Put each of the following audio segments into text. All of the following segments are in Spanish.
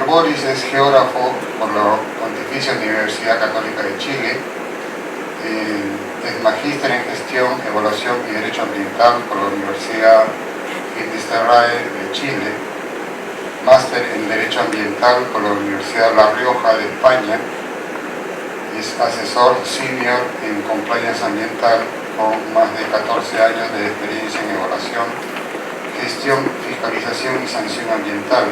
Boris es geógrafo por la Pontificia Universidad Católica de Chile, es magíster en gestión, evaluación y derecho ambiental por la Universidad Finis-Terrae de Chile, máster en derecho ambiental por la Universidad La Rioja de España, es asesor senior en compliance ambiental con más de 14 años de experiencia en evaluación, gestión, fiscalización y sanción ambiental.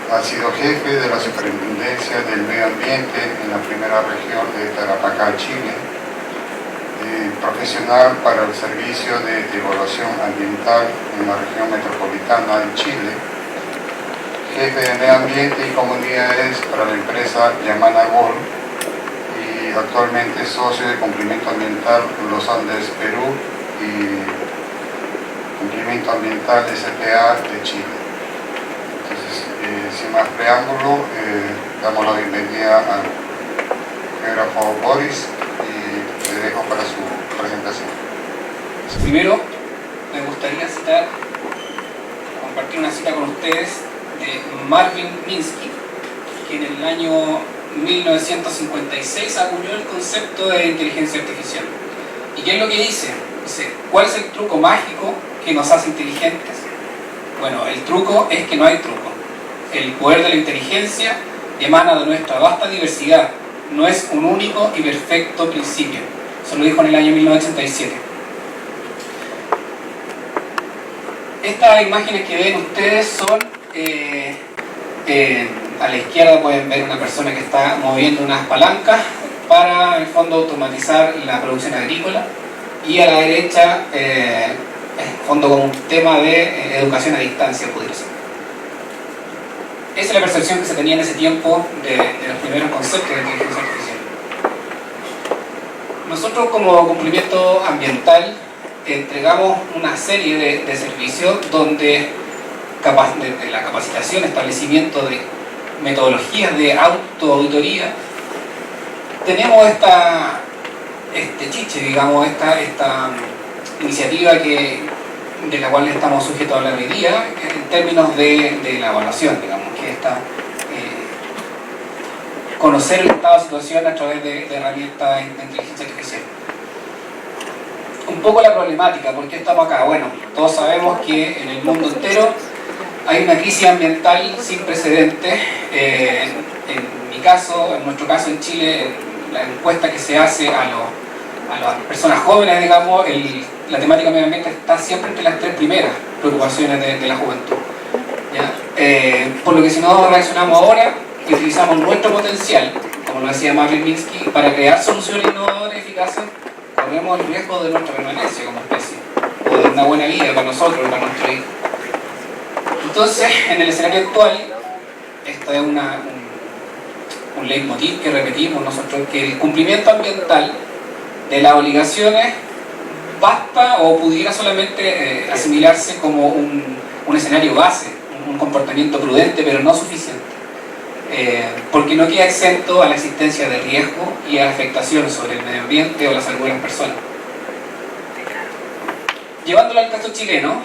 Ha sido jefe de la Superintendencia del Medio Ambiente en la primera región de Tarapacá, Chile, profesional para el Servicio de Evaluación Ambiental en la región metropolitana de Chile, jefe de Medio Ambiente y Comunidades para la empresa Yamana Gold y actualmente socio de Cumplimiento Ambiental Los Andes, Perú y Cumplimiento Ambiental SPA de Chile. Sin más preámbulo, damos la bienvenida al geógrafo Boris y le dejo para su presentación. Primero, me gustaría compartir una cita con ustedes de Marvin Minsky, que en el año 1956 acuñó el concepto de inteligencia artificial. ¿Y qué es lo que dice? Dice, ¿cuál es el truco mágico que nos hace inteligentes? Bueno, el truco es que no hay truco. El poder de la inteligencia emana de nuestra vasta diversidad, no es un único y perfecto principio. Eso lo dijo en el año 1987. Estas imágenes que ven ustedes son, a la izquierda pueden ver una persona que está moviendo unas palancas para, en el fondo, automatizar la producción agrícola, y a la derecha, en el fondo, como un tema de educación a distancia, podría ser. Esa es la percepción que se tenía en ese tiempo de los primeros conceptos de inteligencia artificial. Nosotros, como cumplimiento ambiental, entregamos una serie de servicios donde de la capacitación, establecimiento de metodologías de autoauditoría, tenemos este chiche, digamos, esta iniciativa de la cual estamos sujetos a hablar hoy día, en términos de la evaluación, digamos, que está conocer el estado de situación a través de herramientas de inteligencia artificial. Un poco la problemática, ¿por qué estamos acá? Bueno, todos sabemos que en el mundo entero hay una crisis ambiental sin precedentes. En nuestro caso en Chile, la encuesta que se hace a las personas jóvenes, digamos, la temática medio ambiente está siempre entre las tres primeras preocupaciones de la juventud. Por lo que si no reaccionamos ahora y utilizamos nuestro potencial, como lo decía Marvin Minsky, para crear soluciones innovadoras y eficaces, corremos el riesgo de nuestra permanencia como especie, o de una buena vida para nosotros y para nuestro hijo. Entonces, en el escenario actual, esto es un leitmotiv que repetimos nosotros, que el cumplimiento ambiental de las obligaciones basta o pudiera solamente asimilarse como un escenario base, un comportamiento prudente, pero no suficiente, porque no queda exento a la existencia de riesgo y a afectaciones sobre el medio ambiente o la salud de las personas. Llevándolo al caso chileno,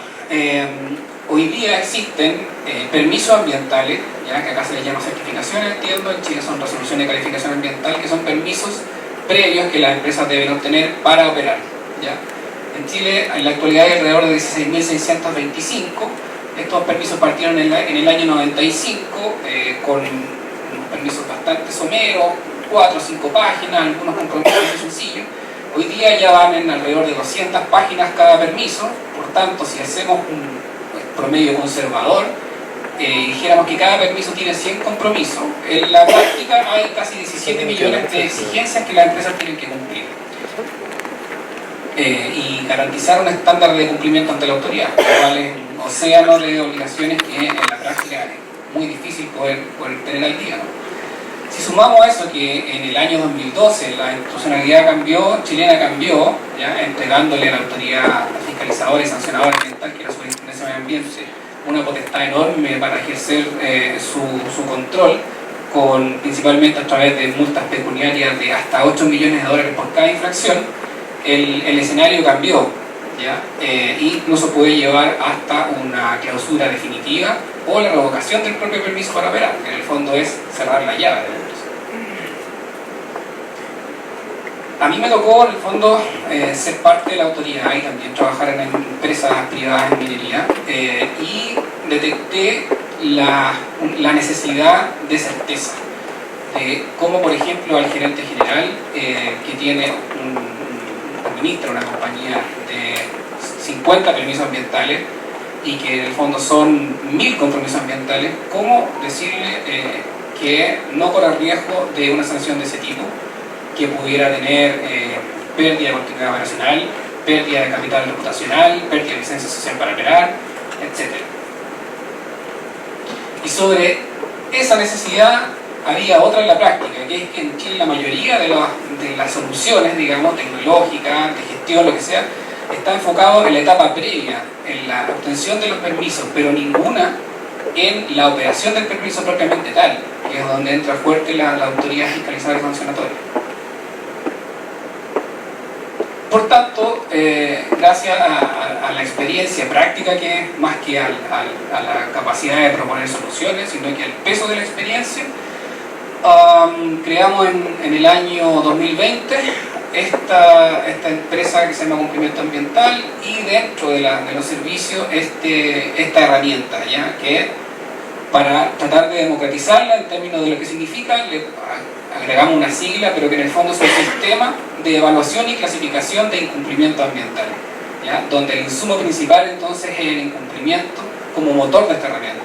hoy día existen permisos ambientales, ya que acá se les llama certificaciones, entiendo, en Chile son resoluciones de calificación ambiental, que son permisos previos que las empresas deben obtener para operar. ¿Ya? En Chile, en la actualidad, hay alrededor de 16.625. Estos permisos partieron en el año 95 con unos permisos bastante someros, 4 o 5 páginas, algunos compromisos muy sencillos. Hoy día ya van en alrededor de 200 páginas cada permiso. Por tanto, si hacemos un promedio conservador, dijéramos que cada permiso tiene 100 compromisos, en la práctica hay casi 17 millones de exigencias que las empresas tienen que cumplir. Y garantizar un estándar de cumplimiento ante la autoridad, lo cual es un océano de obligaciones que en la práctica es muy difícil poder tener al día, ¿no? Si sumamos a eso que en el año 2012 la institucionalidad chilena cambió, ¿ya? Entregándole a la autoridad fiscalizadora y sancionadora ambiental, que era la Superintendencia de Medio Ambiente, una potestad enorme para ejercer su control, principalmente a través de multas pecuniarias de hasta $8 millones por cada infracción. El escenario cambió. ¿ya? Incluso puede llevar hasta una clausura definitiva o la revocación del propio permiso para operar, que en el fondo es cerrar la llave de la empresa. A mí me tocó, en el fondo, ser parte de la autoridad y también trabajar en empresas privadas en minería, y detecté la necesidad de certeza. Como, por ejemplo, al gerente general, que tiene administra una compañía de 50 permisos ambientales y que en el fondo son 1000 compromisos ambientales, ¿cómo decirle que no corra riesgo de una sanción de ese tipo, que pudiera tener pérdida de continuidad operacional, pérdida de capital reputacional, pérdida de licencia social para operar, etc.? Y sobre esa necesidad había otra en la práctica, que es que en Chile la mayoría de las soluciones, digamos, tecnológicas, de gestión, lo que sea, está enfocado en la etapa previa, en la obtención de los permisos, pero ninguna en la operación del permiso propiamente tal, que es donde entra fuerte la autoridad fiscalizadora y sancionatoria. Por tanto, gracias a la experiencia práctica, que más que a la capacidad de proponer soluciones, sino que al peso de la experiencia, creamos en el año 2020 esta empresa que se llama Cumplimiento Ambiental, y dentro de los servicios esta herramienta, ¿ya? Que para tratar de democratizarla en términos de lo que significa, le agregamos una sigla, pero que en el fondo es el sistema de evaluación y clasificación de incumplimiento ambiental, ¿ya? Donde el insumo principal entonces es el incumplimiento como motor de esta herramienta.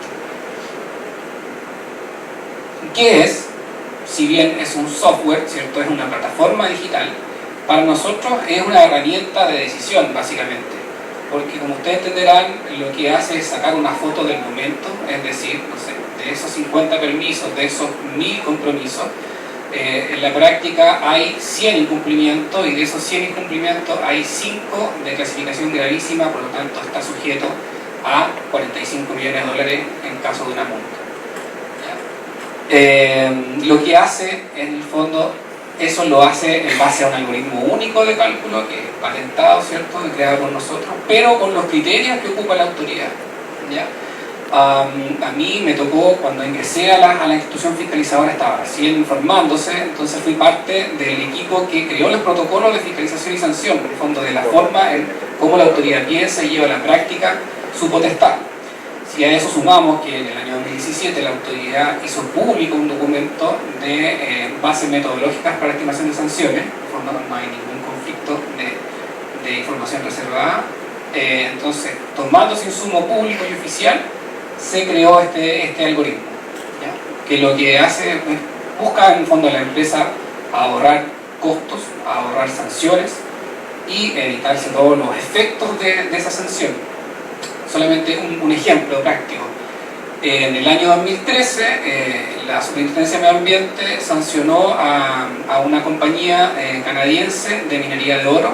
¿Qué es? Si bien es un software, ¿cierto? Es una plataforma digital, para nosotros es una herramienta de decisión, básicamente. Porque, como ustedes entenderán, lo que hace es sacar una foto del momento, es decir, no sé, de esos 50 permisos, de esos 1000 compromisos, en la práctica hay 100 incumplimientos, y de esos 100 incumplimientos hay 5 de clasificación gravísima, por lo tanto está sujeto a 45 millones de dólares en caso de una multa. Lo que hace, en el fondo, eso lo hace en base a un algoritmo único de cálculo, que es patentado, ¿cierto?, creado por nosotros, pero con los criterios que ocupa la autoridad, ¿ya? A mí me tocó, cuando ingresé a la institución fiscalizadora, estaba recién formándose, entonces fui parte del equipo que creó los protocolos de fiscalización y sanción, en el fondo, de la forma en cómo la autoridad piensa y lleva a la práctica su potestad. Si a eso sumamos que en el año 2017 la autoridad hizo público un documento de bases metodológicas para estimación de sanciones, en el fondo no hay ningún conflicto de información reservada, entonces, tomando ese insumo público y oficial, se creó este algoritmo, ¿ya? Que lo que hace es busca, en el fondo, a la empresa ahorrar costos, ahorrar sanciones y evitarse todos los efectos de esa sanción. Solamente un ejemplo práctico. En el año 2013, la Superintendencia de Medio Ambiente sancionó a una compañía canadiense de minería de oro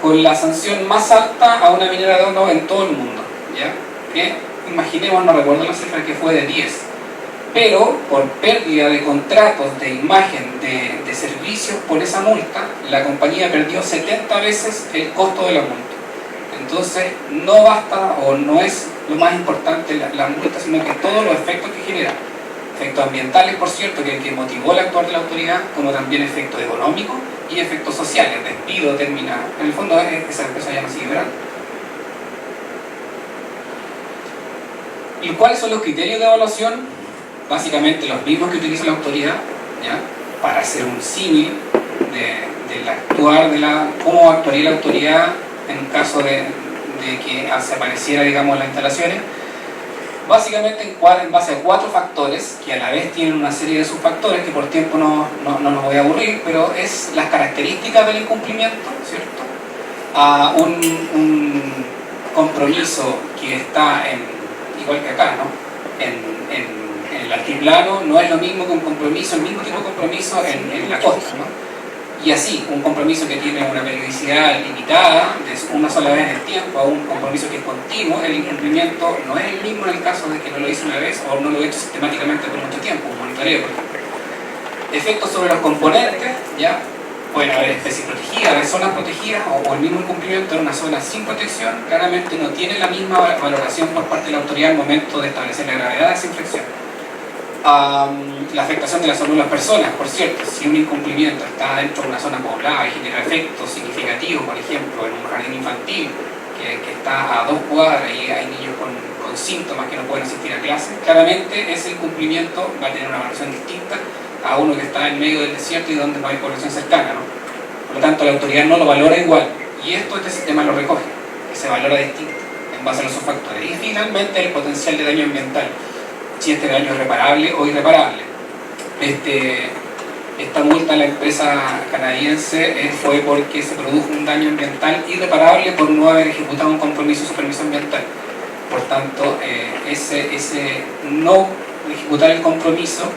con la sanción más alta a una minera de oro en todo el mundo, ¿ya? Que, imaginemos, no recuerdo la cifra, que fue de 10, pero por pérdida de contratos de imagen de servicios por esa multa, la compañía perdió 70 veces el costo de la multa. Entonces, no basta, o no es lo más importante la multa, sino que todos los efectos que genera. Efectos ambientales, por cierto, que motivó el actuar de la autoridad, como también efectos económicos y efectos sociales, despido, termina. En el fondo, esa empresa ya no sigue operando. ¿Y cuáles son los criterios de evaluación? Básicamente los mismos que utiliza la autoridad, ¿ya? Para hacer un símil cómo actuaría la autoridad en caso de que se apareciera, digamos, las instalaciones. Básicamente en base a 4 factores, que a la vez tienen una serie de subfactores, que por tiempo no nos voy a aburrir, pero es las características del incumplimiento, ¿cierto? A un compromiso que está igual que acá, ¿no? En el altiplano no es lo mismo que un compromiso, el mismo tipo de compromiso en la costa, ¿no? Y así, un compromiso que tiene una periodicidad limitada, de una sola vez en el tiempo, a un compromiso que es continuo, el incumplimiento no es el mismo en el caso de que no lo hice una vez o no lo he hecho sistemáticamente por mucho tiempo, un monitoreo, por ejemplo. Efectos sobre los componentes, ¿ya? pueden haber especies protegidas, haber zonas protegidas o el mismo incumplimiento en una zona sin protección, claramente no tiene la misma valoración por parte de la autoridad al momento de establecer la gravedad de esa infracción. La afectación de la salud de las personas, por cierto, si un incumplimiento está dentro de una zona poblada y genera efectos significativos, por ejemplo, en un jardín infantil que está a 2 cuadras y hay niños con síntomas que no pueden asistir a clase, claramente ese incumplimiento va a tener una valoración distinta a uno que está en medio del desierto y donde no hay población cercana, ¿no? Por lo tanto, la autoridad no lo valora igual, y este sistema lo recoge, que se valora distinto en base a los factores. Y finalmente, el potencial de daño ambiental, si este daño es reparable o irreparable. Esta multa a la empresa canadiense fue porque se produjo un daño ambiental irreparable por no haber ejecutado un compromiso de permiso ambiental. Por tanto, ese no ejecutar el compromiso,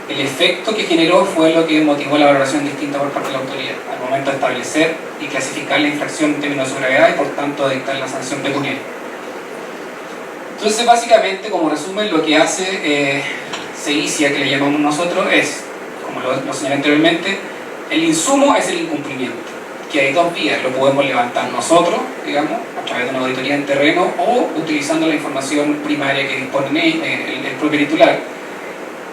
el efecto que generó fue lo que motivó la valoración distinta por parte de la autoridad al momento de establecer y clasificar la infracción en términos de su gravedad y por tanto de dictar la sanción pecuniaria. Entonces, básicamente, como resumen, lo que hace Ceicia, que le llamamos nosotros, es, como lo señalé anteriormente, el insumo es el incumplimiento, que hay dos vías: lo podemos levantar nosotros, digamos, a través de una auditoría en terreno o utilizando la información primaria que dispone el propio titular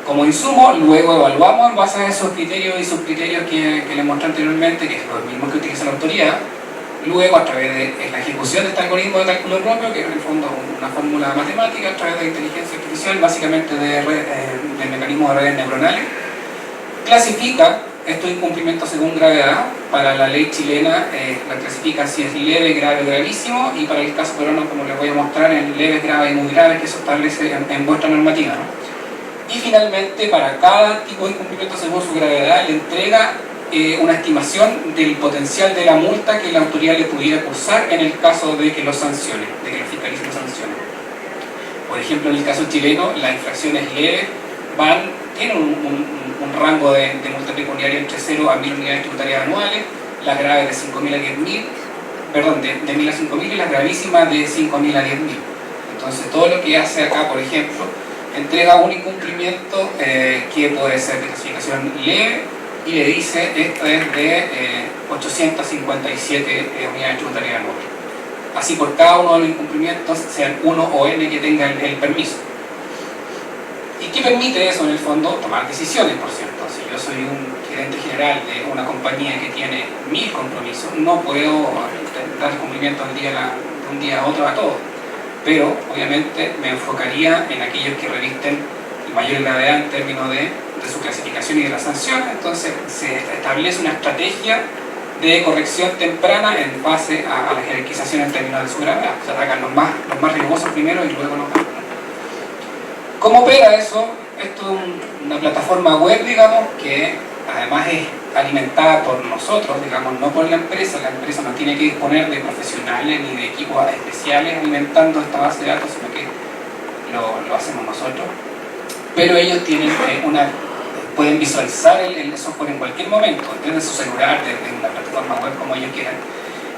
como insumo. Luego evaluamos en base a esos criterios y subcriterios que les mostré anteriormente, que es lo mismo que utiliza la autoridad. Luego, a través de la ejecución de este algoritmo de cálculo propio, que es en el fondo una fórmula matemática a través de inteligencia artificial, básicamente de mecanismos de redes neuronales, clasifica estos incumplimientos según gravedad. Para la ley chilena la clasifica si es leve, grave o gravísimo, y para el caso peruano, como les voy a mostrar, en leves, graves y muy graves, que eso establece en vuestra normativa, ¿no? Y finalmente, para cada tipo de incumplimiento según su gravedad, le entrega una estimación del potencial de la multa que la autoridad le pudiera cursar en el caso de que lo sancione, de que la fiscalice lo sancione. Por ejemplo, en el caso chileno, las infracciones leves tienen un rango de multa pecuniaria entre 0 a 1000 unidades tributarias anuales, las graves de 5.000 a 10.000, perdón, de 1.000 a 5.000, y las gravísimas de 5.000 a 10.000. Entonces, todo lo que hace acá, por ejemplo, entrega un incumplimiento que puede ser de clasificación leve, y le dice: esto es de 857 unidades tributarias anuales. Así por cada uno de los incumplimientos, sean 1 o n que tenga el permiso. ¿Y qué permite eso en el fondo? Tomar decisiones, por cierto. Si yo soy un gerente general de una compañía que tiene 1000 compromisos, no puedo dar cumplimiento de un día a otro a todos. Pero obviamente me enfocaría en aquellos que revisten mayor gravedad en términos de su clasificación y de la sanción. Entonces se establece una estrategia de corrección temprana en base a la jerarquización en términos de su gravedad. Se atacan los más riesgosos primero y luego los más. ¿Cómo opera eso? Esto es una plataforma web, digamos, que además es alimentada por nosotros, digamos, no por la empresa. La empresa no tiene que disponer de profesionales ni de equipos especiales alimentando esta base de datos, sino que lo hacemos nosotros. Pero ellos tienen pueden visualizar el software en cualquier momento, desde su celular, desde una plataforma web, como ellos quieran.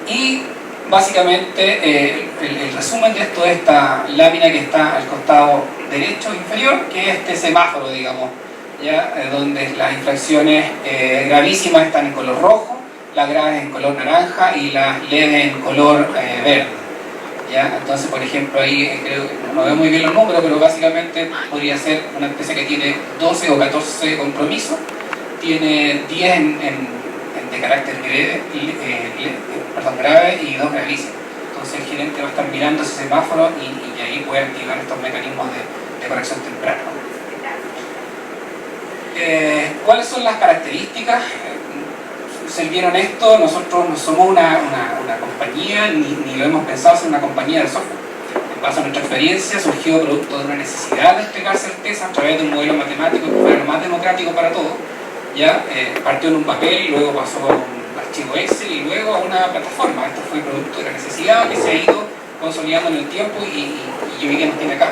Y básicamente el resumen de esto es esta lámina que está al costado derecho inferior, que es este semáforo, digamos, ¿ya? Donde las infracciones gravísimas están en color rojo, las graves en color naranja y las leves en color verde. ¿Ya? Entonces, por ejemplo, ahí creo que no veo muy bien los números, pero básicamente podría ser una empresa que tiene 12 o 14 compromisos, tiene 10 de carácter grave y 2 gravísimos. Entonces el gerente va a estar mirando ese semáforo y ahí puede activar estos mecanismos de corrección temprana. ¿Cuáles son las características? Ser bien honesto, nosotros no somos una compañía, ni lo hemos pensado ser una compañía de software. En base a nuestra experiencia, surgió producto de una necesidad de entregar certeza a través de un modelo matemático que fuera lo más democrático para todos. ¿Ya? Partió en un papel, luego pasó a un archivo Excel y luego a una plataforma. Esto fue producto de la necesidad que se ha ido consolidando en el tiempo y hoy día nos tiene acá.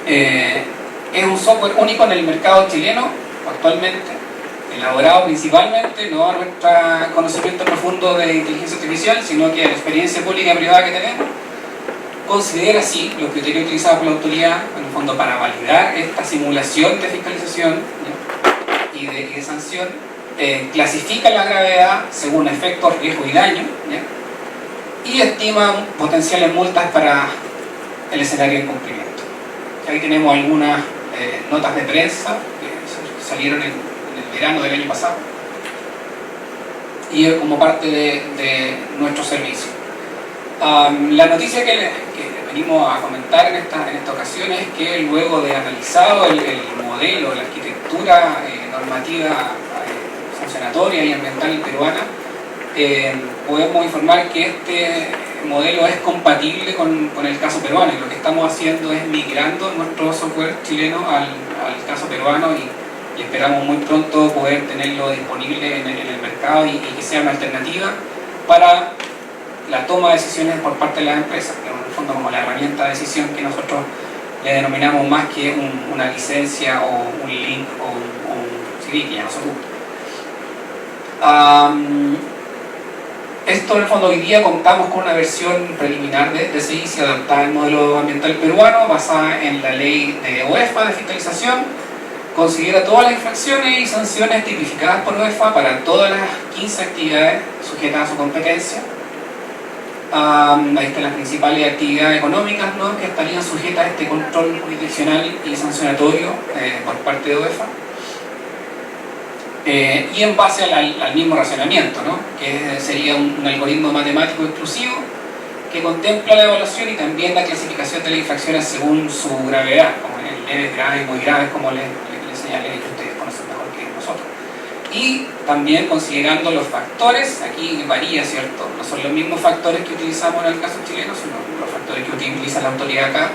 Es un software único en el mercado chileno actualmente, elaborado principalmente no a nuestro conocimiento profundo de inteligencia artificial, sino que a la experiencia pública y privada que tenemos. Considera así los criterios utilizados por la autoridad, en el fondo, para validar esta simulación de fiscalización, ¿ya? y de sanción, clasifica la gravedad según efectos, riesgo y daño, ¿ya? Y estima potenciales multas para el escenario de incumplimiento. Ahí tenemos algunas notas de prensa que salieron en el verano del año pasado y como parte de nuestro servicio. La noticia que venimos a comentar en esta ocasión es que luego de analizado el modelo, la arquitectura normativa sancionatoria y ambiental peruana, podemos informar que este modelo es compatible con el caso peruano, y lo que estamos haciendo es migrando nuestro software chileno al caso peruano y esperamos muy pronto poder tenerlo disponible en el mercado y que sea una alternativa para la toma de decisiones por parte de las empresas, que en el fondo como la herramienta de decisión que nosotros le denominamos más que una licencia o un link o un CD que ya no se ocupa. Esto en el fondo hoy día contamos con una versión preliminar de CICI adaptada al modelo ambiental peruano, basada en la ley de OEFA de fiscalización. Considera todas las infracciones y sanciones tipificadas por OEFA para todas las 15 actividades sujetas a su competencia. Ahí están las principales actividades económicas, ¿no?, que estarían sujetas a este control jurisdiccional y sancionatorio por parte de OEFA. Y en base al mismo racionamiento, ¿no?, que sería un algoritmo matemático exclusivo que contempla la evaluación y también la clasificación de las infracciones según su gravedad, como leves, graves, muy graves, como les señalé, que ustedes conocen mejor que nosotros. Y también considerando los factores, aquí varía, ¿cierto? No son los mismos factores que utilizamos en el caso chileno, sino los factores que utiliza la autoridad acá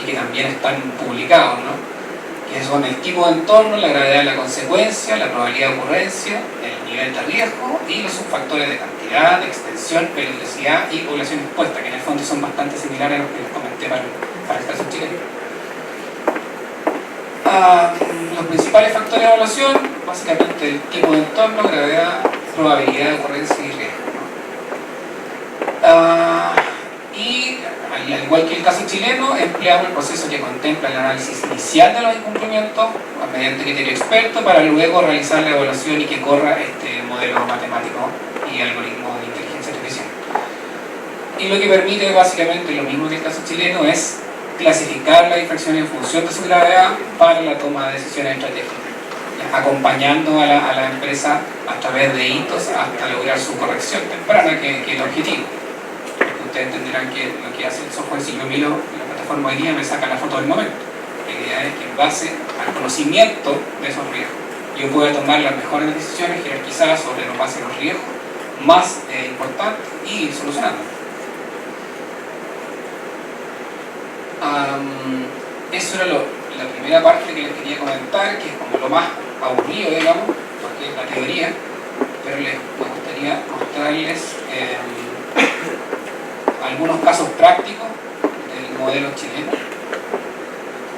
y que también están publicados, ¿no?, que son el tipo de entorno, la gravedad de la consecuencia, la probabilidad de ocurrencia, el nivel de riesgo y los subfactores de cantidad, de extensión, peligrosidad y población expuesta, que en el fondo son bastante similares a los que les comenté para el caso chileno. Los principales factores de evaluación, básicamente el tipo de entorno, gravedad, probabilidad de ocurrencia y riesgo, ¿no? Y al igual que el caso chileno, empleamos el proceso que contempla el análisis inicial de los incumplimientos mediante criterio experto para luego realizar la evaluación y que corra este modelo matemático y algoritmo de inteligencia artificial. Y lo que permite básicamente lo mismo que el caso chileno es clasificar las infracciones en función de su gravedad para la toma de decisiones estratégicas, acompañando a la empresa a través de hitos hasta lograr su corrección temprana, que es el objetivo. Ustedes entenderán que lo que hace el software, si yo miro la plataforma hoy día, me saca la foto del momento. La idea es que en base al conocimiento de esos riesgos, yo pueda tomar las mejores decisiones jerarquizadas sobre los bases de los riesgos más importantes y ir solucionando. Eso era la primera parte que les quería comentar, que es como lo más aburrido, digamos, porque es la teoría, pero me gustaría mostrarles algunos casos prácticos del modelo chileno.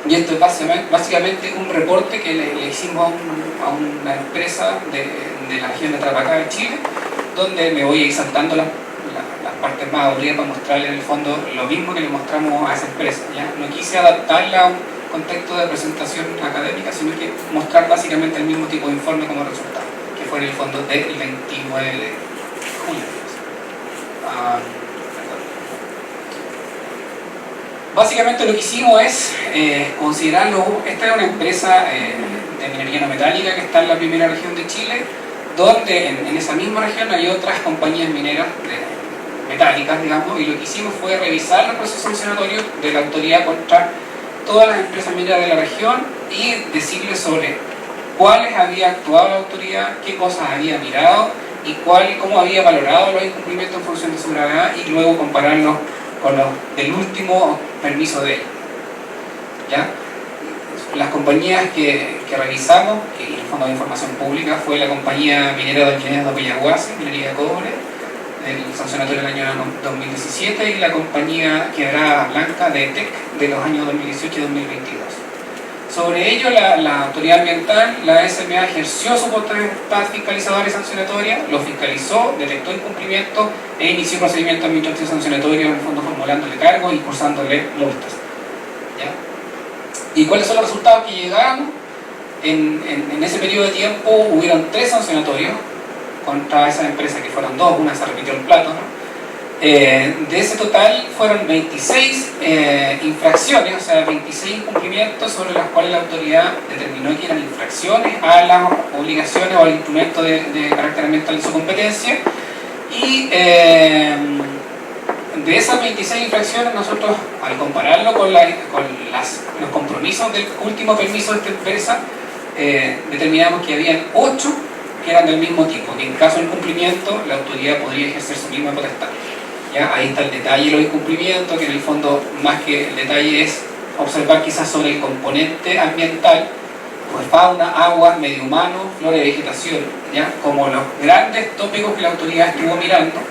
Y esto es básicamente un reporte que le hicimos a una empresa de la región de Tarapacá de Chile, donde me voy a ir saltando las partes más aburridas para mostrarle en el fondo lo mismo que le mostramos a esa empresa, ¿ya? No quise adaptarla a un contexto de presentación académica, sino que mostrar básicamente el mismo tipo de informe como resultado, que fue en el fondo del 29 de junio. Básicamente lo que hicimos es considerarlo. Esta es una empresa de minería no metálica que está en la primera región de Chile, donde en esa misma región hay otras compañías mineras metálicas, digamos, y lo que hicimos fue revisar los procesos sancionatorios de la autoridad contra todas las empresas mineras de la región y decirles sobre cuáles había actuado la autoridad, qué cosas había mirado y cómo había valorado los incumplimientos en función de su gravedad, y luego compararlos con los del último permiso de ellos, ¿ya? Las compañías que revisamos, que en el fondo de información pública, fue la compañía minera de Alquileres de Peyaguasi, minería de cobre, del sancionatorio del año 2017, y la compañía Quebrada Blanca de ETEC de los años 2018 y 2022. Sobre ello, la autoridad ambiental, la SMA, ejerció su potestad fiscalizadora y sancionatoria, lo fiscalizó, detectó incumplimiento e inició procedimiento administrativo sancionatorio, en el fondo formulándole cargos y cursándole multas, ¿ya? ¿Y cuáles son los resultados que llegaron? En ese periodo de tiempo hubieron 3 sancionatorios contra esas empresas, que fueron 2, una se repitió el plato, ¿no? De ese total fueron 26 infracciones, o sea, 26 incumplimientos sobre los cuales la autoridad determinó que eran infracciones a las obligaciones o al instrumento de carácter ambiental de su competencia. Y de esas 26 infracciones, nosotros, al compararlo con los compromisos del último permiso de esta empresa, determinamos que habían 8 que eran del mismo tipo, que en caso de incumplimiento la autoridad podría ejercer su misma potestad. ¿Ya? Ahí está el detalle de los incumplimientos, que en el fondo, más que el detalle, es observar quizás sobre el componente ambiental, pues fauna, agua, medio humano, flora y vegetación, ¿ya? Como los grandes tópicos que la autoridad estuvo mirando.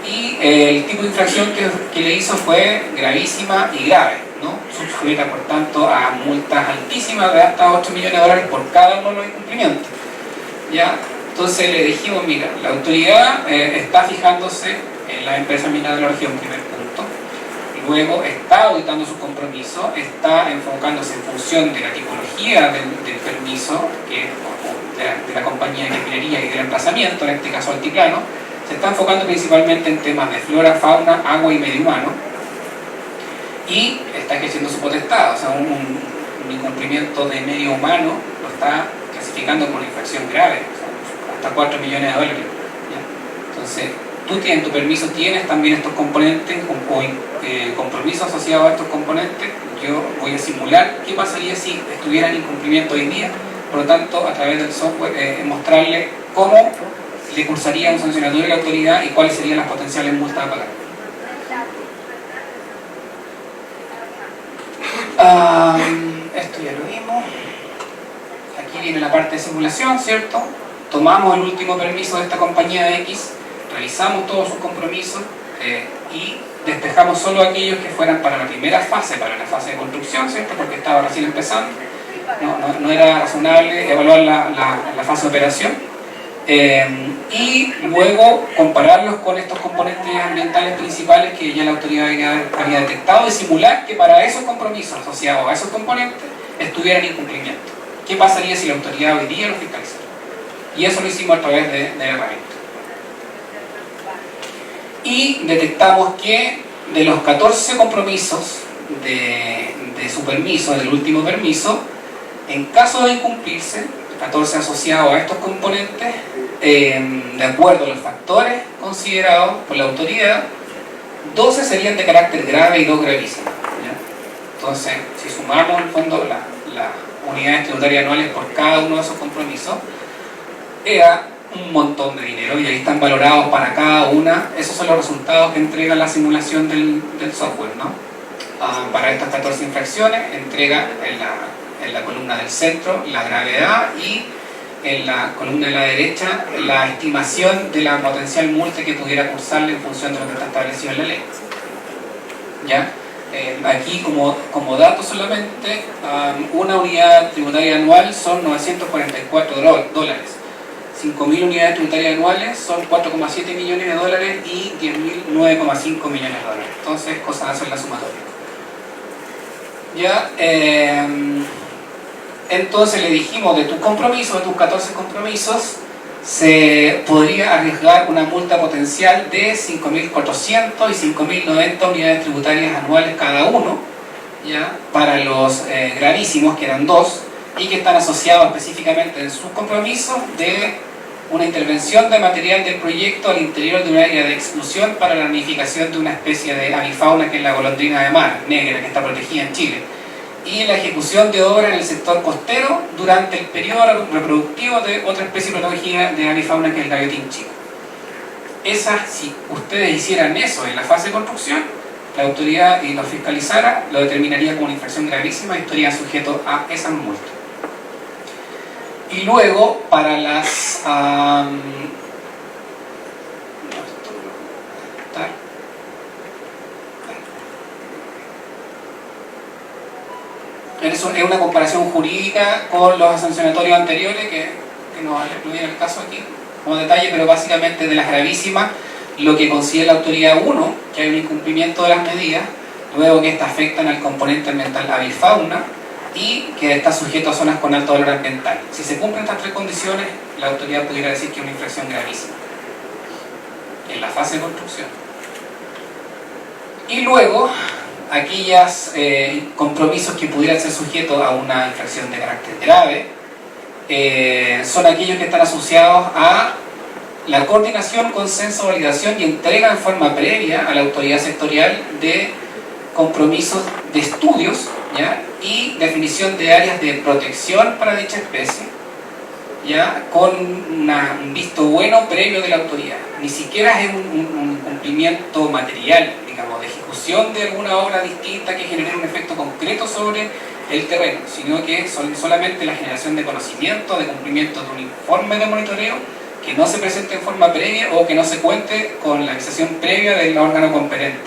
Y el tipo de infracción que le hizo fue gravísima y grave, ¿no? Sujeta, por tanto, a multas altísimas de hasta 8 millones de dólares por cada uno de los incumplimientos, ¿ya? Entonces le dijimos, mira, la autoridad está fijándose en la empresa minera de la región, primer punto. Luego está auditando su compromiso, está enfocándose en función de la tipología del permiso, de la compañía de minería y del emplazamiento, en este caso altiplano. Se está enfocando principalmente en temas de flora, fauna, agua y medio humano, y está ejerciendo su potestad, o sea, un incumplimiento de medio humano lo está clasificando como una infracción grave, o sea, hasta 4 millones de dólares. ¿Ya? Entonces, tú en tu permiso tienes también estos componentes o compromisos asociados a estos componentes. Yo voy a simular qué pasaría si estuvieran en incumplimiento hoy día, por lo tanto, a través del software, mostrarle cómo le cursaría un sancionatorio a la autoridad y cuáles serían las potenciales multas a pagar. Esto ya lo vimos. Aquí viene la parte de simulación, ¿cierto? Tomamos el último permiso de esta compañía X, revisamos todos sus compromisos y despejamos solo aquellos que fueran para la primera fase, para la fase de construcción, ¿cierto? Porque estaba recién empezando. No era razonable evaluar la fase de operación. Y luego compararlos con estos componentes ambientales principales que ya la autoridad había detectado, y simular que para esos compromisos asociados a esos componentes estuvieran en incumplimiento. ¿Qué pasaría si la autoridad hoy día lo fiscalizara? Y eso lo hicimos a través de la herramienta. Y detectamos que de los 14 compromisos de su permiso, del último permiso, en caso de incumplirse, 14 asociados a estos componentes, de acuerdo a los factores considerados por la autoridad, 12 serían de carácter grave y 2 gravísimos, ¿ya? Entonces, si sumamos en el fondo las unidades tributarias anuales por cada uno de esos compromisos, era un montón de dinero, y ahí están valorados para cada una. Esos son los resultados que entrega la simulación del software, ¿no? Para estas 14 infracciones entrega en la columna del centro la gravedad, y en la columna de la derecha la estimación de la potencial multa que pudiera cursarle en función de lo que está establecido en la ley. ¿Ya? Aquí como dato solamente, una unidad tributaria anual son 944 dólares. 5.000 unidades tributarias anuales son 4,7 millones de dólares y 10.000, 9,5 millones de dólares. Entonces, cosas hacen la sumatoria. ¿Ya? Entonces le dijimos, de tus compromisos, de tus 14 compromisos, se podría arriesgar una multa potencial de 5.400 y 5.090 unidades tributarias anuales cada uno, ¿ya? Para los gravísimos, que eran 2, y que están asociados específicamente en sus compromisos de una intervención de material del proyecto al interior de un área de exclusión para la nidificación de una especie de avifauna, que es la golondrina de mar negra, que está protegida en Chile, y la ejecución de obras en el sector costero durante el periodo reproductivo de otra especie protegida de avifauna, que es el gallotín chico. Si ustedes hicieran eso en la fase de construcción, la autoridad y lo fiscalizara, lo determinaría como una infracción gravísima y estaría sujeto a esas multas. Y luego, para las es una comparación jurídica con los sancionatorios anteriores, que no incluyen el caso aquí como detalle, pero básicamente de las gravísimas, lo que considera la autoridad: 1, que hay un incumplimiento de las medidas; luego, que estas afectan al componente ambiental avifauna; y que está sujeto a zonas con alto valor ambiental. Si se cumplen estas tres condiciones, la autoridad pudiera decir que es una infracción gravísima en la fase de construcción. Y luego, aquellos compromisos que pudieran ser sujetos a una infracción de carácter grave son aquellos que están asociados a la coordinación, consenso, validación y entrega en forma previa a la autoridad sectorial de compromisos de estudios, ¿ya? Y definición de áreas de protección para dicha especie, ¿ya? Con un visto bueno previo de la autoridad. Ni siquiera es un cumplimiento material, digamos, de ejecución de alguna obra distinta que genere un efecto concreto sobre el terreno, sino que son solamente la generación de conocimiento, de cumplimiento de un informe de monitoreo que no se presente en forma previa o que no se cuente con la avisación previa del órgano competente.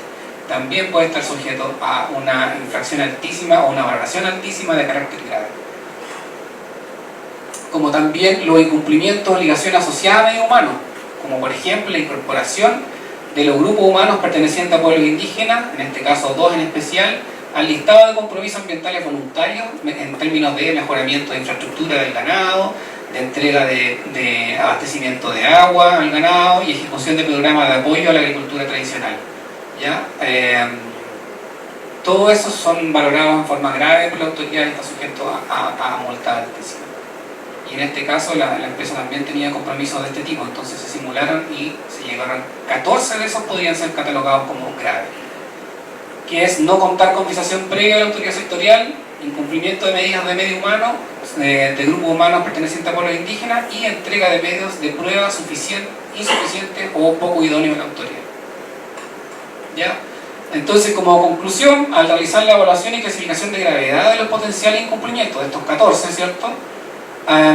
También puede estar sujeto a una infracción altísima o una valoración altísima de carácter grave. Como también los incumplimientos de obligaciones asociadas a medio humano, como por ejemplo la incorporación de los grupos humanos pertenecientes a pueblos indígenas, en este caso 2 en especial, al listado de compromisos ambientales voluntarios en términos de mejoramiento de infraestructura del ganado, de entrega de abastecimiento de agua al ganado y ejecución de programas de apoyo a la agricultura tradicional, ¿ya? Todo eso son valorados en forma grave por la autoridad y está sujeto a multa altísima. Y en este caso la empresa también tenía compromisos de este tipo, entonces se simularon y se llegaron 14 de esos podrían ser catalogados como graves, que es no contar con visación previa de la autoridad sectorial, incumplimiento de medidas de medio humano, de grupos humanos pertenecientes a pueblos indígenas y entrega de medios de prueba insuficientes o poco idóneos a la autoridad. ¿Ya? Entonces, como conclusión, al realizar la evaluación y clasificación de gravedad de los potenciales incumplimientos de estos 14, ¿cierto?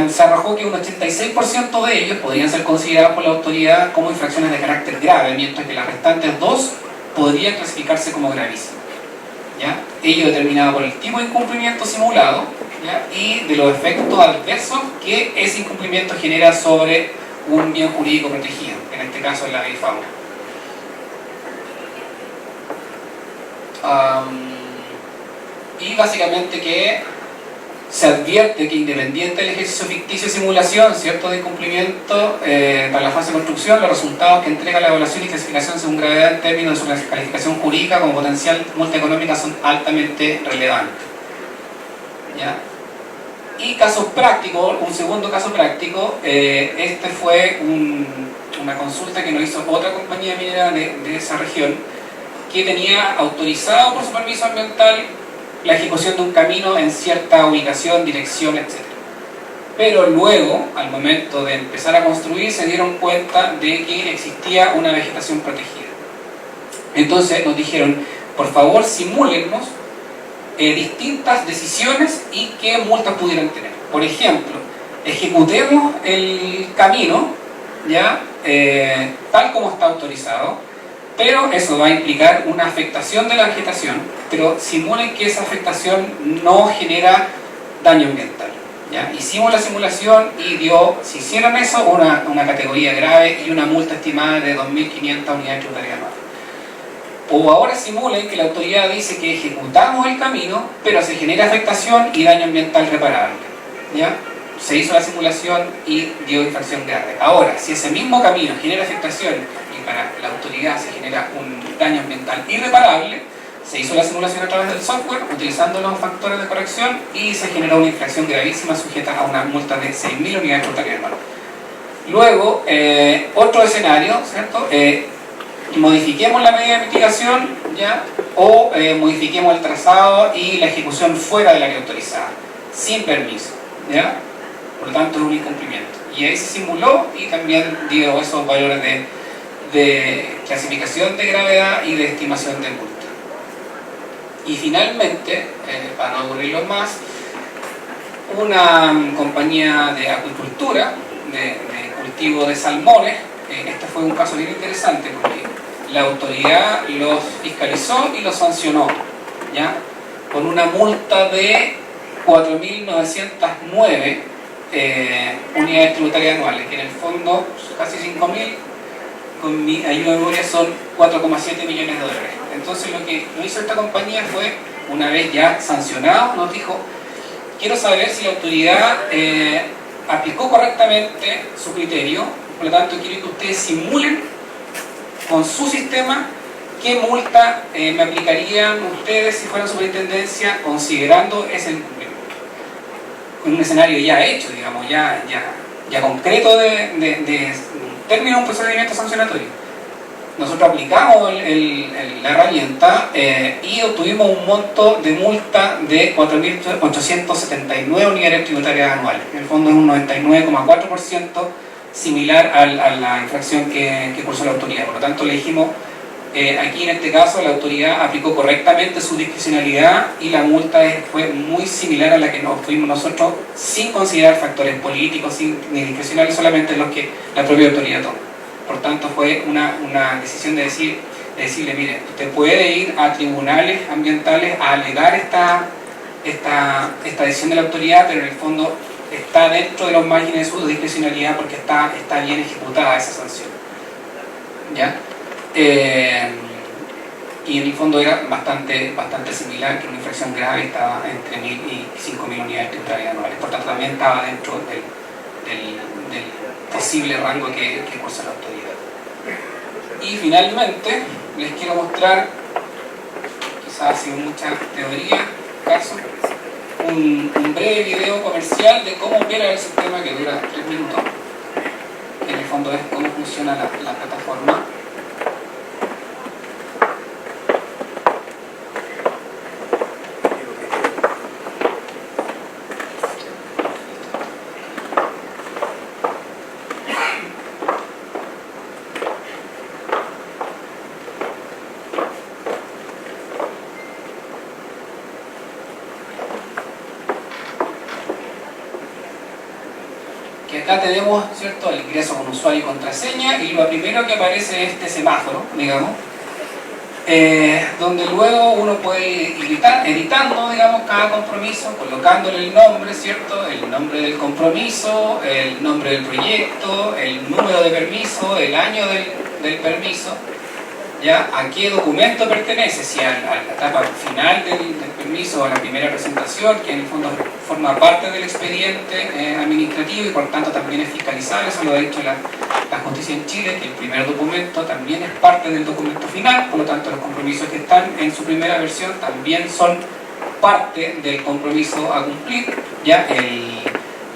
Se arrojó que un 86% de ellos podrían ser considerados por la autoridad como infracciones de carácter grave, mientras que las restantes 2 podrían clasificarse como gravísimas, ¿ya? Ello determinado por el tipo de incumplimiento simulado, ¿ya? Y de los efectos adversos que ese incumplimiento genera sobre un bien jurídico protegido, en este caso la avifauna. Y básicamente que se advierte que independiente del ejercicio ficticio de simulación, ¿cierto?, de incumplimiento para la fase de construcción, los resultados que entrega la evaluación y clasificación según gravedad en términos de su calificación jurídica como potencial multa económica son altamente relevantes, ¿ya? Y casos prácticos, un segundo caso práctico, este fue una consulta que nos hizo otra compañía minera de esa región, que tenía autorizado por su permiso ambiental la ejecución de un camino en cierta ubicación, dirección, etc. Pero luego, al momento de empezar a construir, se dieron cuenta de que existía una vegetación protegida. Entonces nos dijeron, por favor simúlennos distintas decisiones y qué multas pudieran tener. Por ejemplo, ejecutemos el camino, ¿ya? Tal como está autorizado, pero eso va a implicar una afectación de la vegetación, pero simulen que esa afectación no genera daño ambiental, ¿ya? Hicimos la simulación y dio, si hicieron eso, una categoría grave y una multa estimada de 2.500 unidades tributarias anuales. O ahora simulen que la autoridad dice que ejecutamos el camino, pero se genera afectación y daño ambiental reparable, ¿ya? Se hizo la simulación y dio infracción grave. Ahora, si ese mismo camino genera afectación y para la autoridad se genera un daño ambiental irreparable, se hizo la simulación a través del software utilizando los factores de corrección y se generó una infracción gravísima sujeta a una multa de 6.000 unidades tributarias anuales. Luego, otro escenario, ¿cierto? Modifiquemos la medida de mitigación, ¿ya? O modifiquemos el trazado y la ejecución fuera del área autorizada, sin permiso, ¿ya? Por lo tanto es un incumplimiento. Y ahí se simuló y también dio esos valores de clasificación de gravedad y de estimación de multa. Y finalmente, para no aburrirlos más, una compañía de acuicultura, de cultivo de salmones, este fue un caso bien interesante porque la autoridad los fiscalizó y los sancionó, ¿ya? Con una multa de 4.909 unidades tributarias anuales, que en el fondo casi 5.000, con mi ayuda de memoria son 4,7 millones de dólares. Entonces lo que hizo esta compañía fue, una vez ya sancionado, nos dijo, quiero saber si la autoridad aplicó correctamente su criterio. Por lo tanto, quiero que ustedes simulen con su sistema qué multa me aplicarían ustedes si fueran superintendencia considerando ese incumplimiento. Con un escenario ya hecho, digamos, ya concreto de término de un procedimiento sancionatorio. Nosotros aplicamos la herramienta y obtuvimos un monto de multa de 4.879 unidades tributarias anuales. En el fondo es un 99,4% similar a la infracción que cursó la autoridad. Por lo tanto, le dijimos, aquí en este caso la autoridad aplicó correctamente su discrecionalidad y la multa fue muy similar a la que nos obtuvimos nosotros, sin considerar factores políticos ni discrecionales, solamente los que la propia autoridad toma. Por tanto, fue una decisión de decirle, mire, usted puede ir a tribunales ambientales a alegar esta decisión de la autoridad, pero en el fondo está dentro de los márgenes de su discrecionalidad porque está bien ejecutada esa sanción. ¿Ya? Y en el fondo era bastante similar, que una infracción grave estaba entre 1.000 y 5.000 unidades tributarias anuales. Por tanto, también estaba dentro del posible rango que cursó la autoridad. Y finalmente les quiero mostrar, quizás sin mucha teoría, caso, un breve video comercial de cómo opera el sistema, que dura 3 minutos, que en el fondo es cómo funciona la plataforma. Acá tenemos, ¿cierto?, el ingreso con usuario y contraseña, y lo primero que aparece es este semáforo, digamos, donde luego uno puede ir editando, digamos, cada compromiso, colocándole el nombre, ¿cierto?, el nombre del compromiso, el nombre del proyecto, el número de permiso, el año del permiso, ¿ya? A qué documento pertenece, si a la etapa final del permiso o a la primera presentación, que en el fondo forma parte del expediente administrativo y por tanto también es fiscalizable. Eso lo ha dicho la justicia en Chile, que el primer documento también es parte del documento final. Por lo tanto, los compromisos que están en su primera versión también son parte del compromiso a cumplir. Ya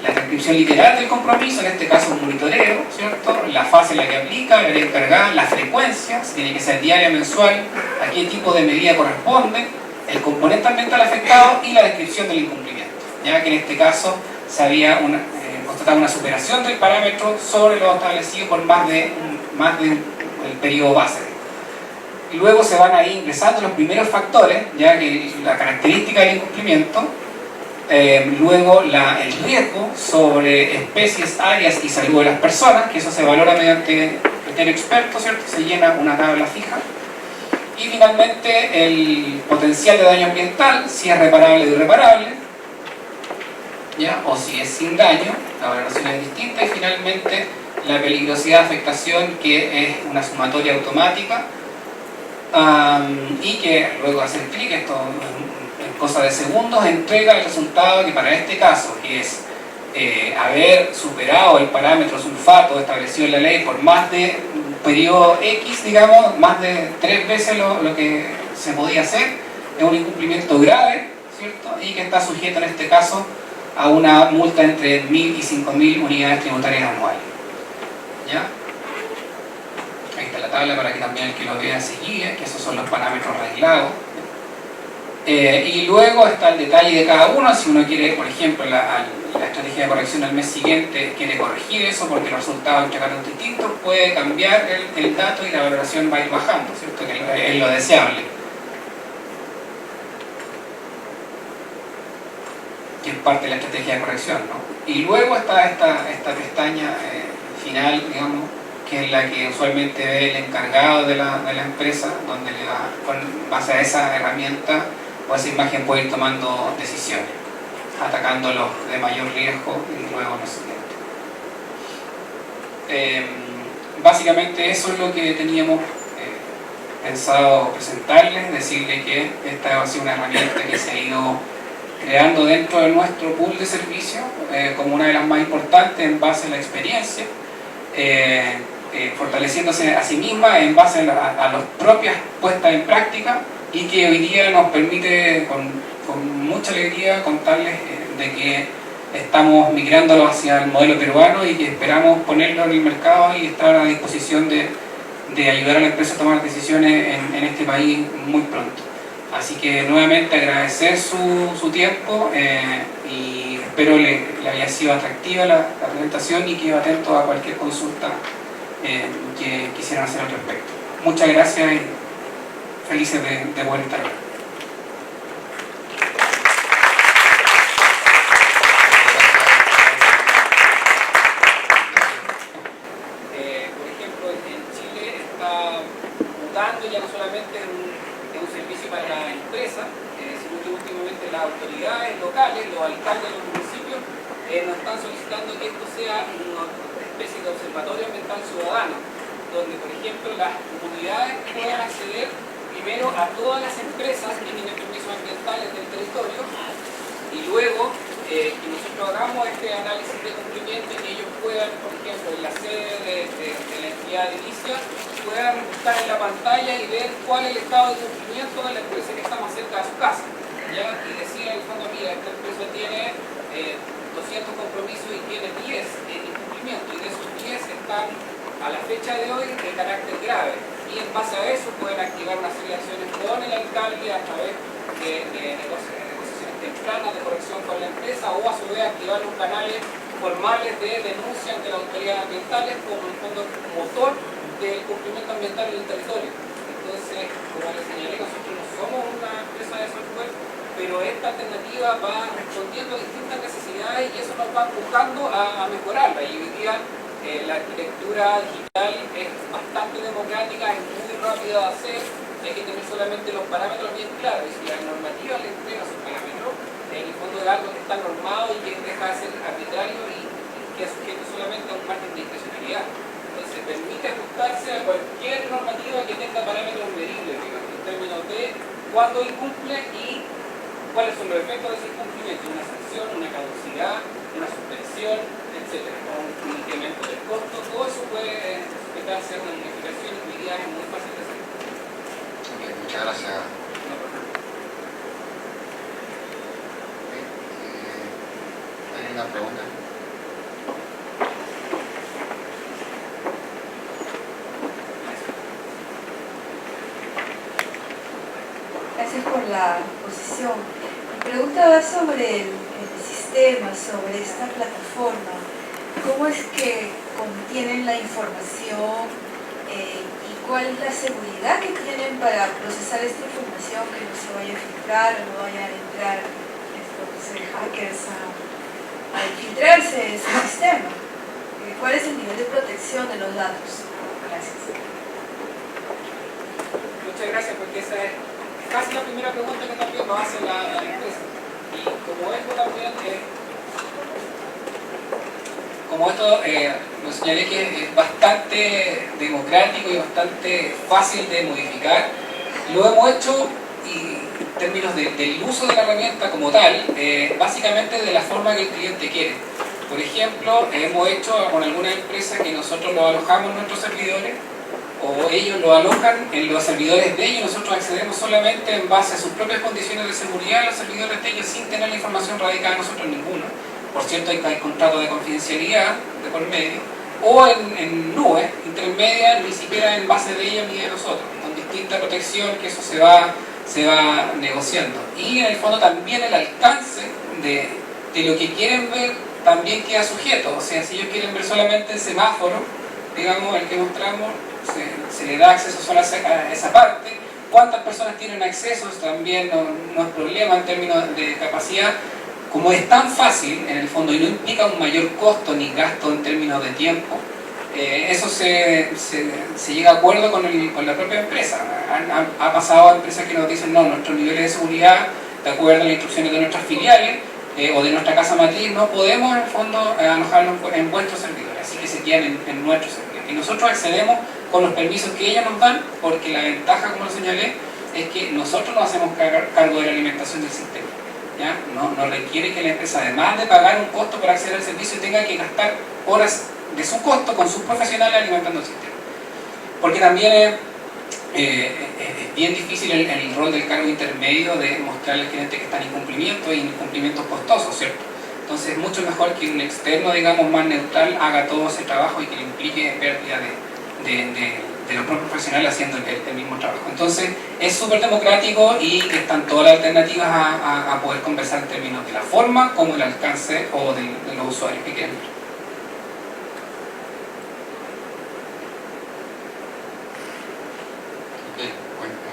la transcripción literal del compromiso, en este caso un monitoreo, ¿cierto?, la fase en la que aplica, la área encargada, la frecuencia, si tiene que ser diaria, mensual, a qué tipo de medida corresponde, el componente ambiental afectado y la descripción del incumplimiento, ya que en este caso se había constatado una superación del parámetro sobre lo establecido por más de el periodo base. Y luego se van ahí ingresando los primeros factores, ya que la característica del incumplimiento, luego el riesgo sobre especies, áreas y salud de las personas, que eso se valora mediante criterio experto, ¿cierto? Se llena una tabla fija. Y finalmente el potencial de daño ambiental, si es reparable o irreparable, ¿ya?, o si es sin daño, la valoración es distinta. Y finalmente la peligrosidad de afectación, que es una sumatoria automática, y que luego de hacer clic, esto en cosa de segundos, entrega el resultado que para este caso, que es haber superado el parámetro sulfato establecido en la ley por más de un periodo X, digamos, más de 3 veces lo que se podía hacer, es un incumplimiento grave, ¿cierto?, y que está sujeto en este caso a una multa entre 1.000 y 5.000 unidades tributarias anuales. ¿Ya? Ahí está la tabla para que también el que lo vea se guíe, que esos son los parámetros reglados. Y luego está el detalle de cada uno. Si uno quiere, por ejemplo, la estrategia de corrección al mes siguiente, quiere corregir eso porque los resultados entregaron distintos, puede cambiar el dato y la valoración va a ir bajando, ¿cierto?, que es lo deseable, que es parte de la estrategia de corrección, ¿no? Y luego está esta pestaña final, digamos, que es la que usualmente ve el encargado de la empresa, donde le va, con base a esa herramienta o esa imagen, puede ir tomando decisiones, atacando los de mayor riesgo y luego los siguientes. Básicamente eso es lo que teníamos pensado presentarles, decirle que esta ha sido una herramienta que se ha ido creando dentro de nuestro pool de servicios como una de las más importantes en base a la experiencia, fortaleciéndose a sí misma en base a las propias puestas en práctica, y que hoy día nos permite con mucha alegría contarles de que estamos migrando hacia el modelo peruano y que esperamos ponerlo en el mercado y estar a disposición de ayudar a la empresa a tomar decisiones en este país muy pronto. Así que nuevamente agradecer su tiempo y espero le haya sido atractiva la presentación y quedo atento a cualquier consulta que quisieran hacer al respecto. Muchas gracias y felices de poder estar acá. Por ejemplo, en Chile está mutando ya no solamente un servicio para la empresa, sino que últimamente las autoridades locales, los alcaldes de los municipios, nos están solicitando que esto sea una especie de observatorio ambiental ciudadano, donde, por ejemplo, las comunidades puedan acceder primero a todas las empresas que tienen permisos ambientales del territorio, y luego que nosotros hagamos este análisis de cumplimiento y que ellos puedan, por ejemplo, en la sede de la entidad de inicio, puedan buscar en la pantalla y ver cuál es el estado de cumplimiento de la empresa que está más cerca de su casa, ¿ya? Y decir en el fondo, mira, esta empresa tiene 200 compromisos y tiene 10 en incumplimiento, y de esos 10 están a la fecha de hoy de carácter grave, y en base a eso pueden activar una serie de acciones con el alcalde a través de negociaciones tempranas de corrección con la empresa, o a su vez activar los canales formales de denuncia ante las autoridades ambientales como en fondo motor del cumplimiento ambiental en el territorio. Entonces, como les señalé, nosotros no somos una empresa de software, pero esta alternativa va respondiendo a distintas necesidades y eso nos va empujando a mejorarla. Y hoy día la arquitectura digital es bastante democrática, es muy rápida de hacer, hay que tener solamente los parámetros bien claros, y si la normativa le entrega sus parámetros, en el fondo de algo que está normado y que deja de ser arbitrario y que es sujeto solamente a un margen de discrecionalidad. Entonces permite ajustarse a cualquier normativa que tenga parámetros medibles, digamos, en términos de cuándo incumple y cuáles son los efectos de ese incumplimiento, una sanción, una caducidad, una suspensión, etc. O un incremento del costo, todo eso puede sujetarse a una modificación y hoy día es muy fácil de hacer. Okay, muchas gracias. ¿Hay una pregunta? Gracias por la exposición. Mi pregunta va sobre el sistema, sobre esta plataforma. ¿Cómo es que contienen la información y cuál es la seguridad que tienen para procesar esta información, que no se vaya a filtrar o no vayan a entrar estos hackers a infiltrarse en su sistema? ¿Cuál es el nivel de protección de los datos? Gracias. Muchas gracias, porque esa es casi la primera pregunta que también nos hace la empresa. Y como esto también lo señalé que es bastante democrático y bastante fácil de modificar, lo hemos hecho y en términos del uso de la herramienta como tal, básicamente de la forma que el cliente quiere. Por ejemplo, hemos hecho con algunas empresas que nosotros lo alojamos en nuestros servidores, o ellos lo alojan en los servidores de ellos, nosotros accedemos solamente en base a sus propias condiciones de seguridad a los servidores de ellos sin tener la información radicada nosotros ninguno. Por cierto, hay contratos de confidencialidad de por medio, o en nubes intermedias, ni siquiera en base de ellos ni de nosotros, con distinta protección, que eso se va negociando. Y en el fondo también el alcance de lo que quieren ver también queda sujeto. O sea, si ellos quieren ver solamente el semáforo, digamos, el que mostramos, se le da acceso solo a esa parte. ¿Cuántas personas tienen acceso? También no es problema en términos de capacidad. Como es tan fácil, en el fondo, y no implica un mayor costo ni gasto en términos de tiempo, eso se llega a acuerdo con la propia empresa. Ha pasado a empresas que nos dicen, no, nuestros niveles de seguridad, de acuerdo a las instrucciones de nuestras filiales o de nuestra casa matriz, no podemos en el fondo alojarnos en vuestros servidores, así que se quedan en nuestros servidores. Y nosotros accedemos con los permisos que ellos nos dan, porque la ventaja, como lo señalé, es que nosotros nos hacemos cargo de la alimentación del sistema. ¿ya? No requiere que la empresa, además de pagar un costo por acceder al servicio, tenga que gastar horas de su costo con sus profesionales alimentando el sistema. Porque también es bien difícil el rol del cargo intermedio de mostrarle al cliente que está en incumplimiento y incumplimientos costosos, ¿cierto? Entonces es mucho mejor que un externo, digamos, más neutral haga todo ese trabajo y que le implique pérdida de los propios profesionales haciendo el mismo trabajo. Entonces es súper democrático y están todas las alternativas a poder conversar en términos de la forma como el alcance o de los usuarios que quieran ver.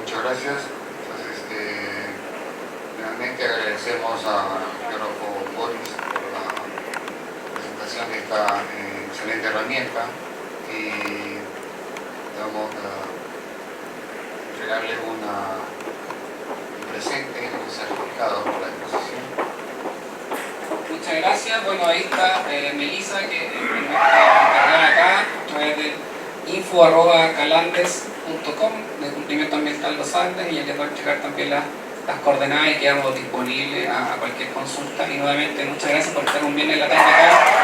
Muchas gracias. Entonces, realmente agradecemos a Geógrafo Boris por la presentación de esta excelente herramienta y vamos a entregarle un presente, un certificado por la exposición. Muchas gracias. Bueno, ahí está Melissa, que nos está encargada acá a través de info@calandes.com de cumplimiento ambiental Los Andes, y ya les voy a entregar también las coordenadas y quedamos disponibles a cualquier consulta. Y nuevamente muchas gracias por estar un viernes en la tarde acá.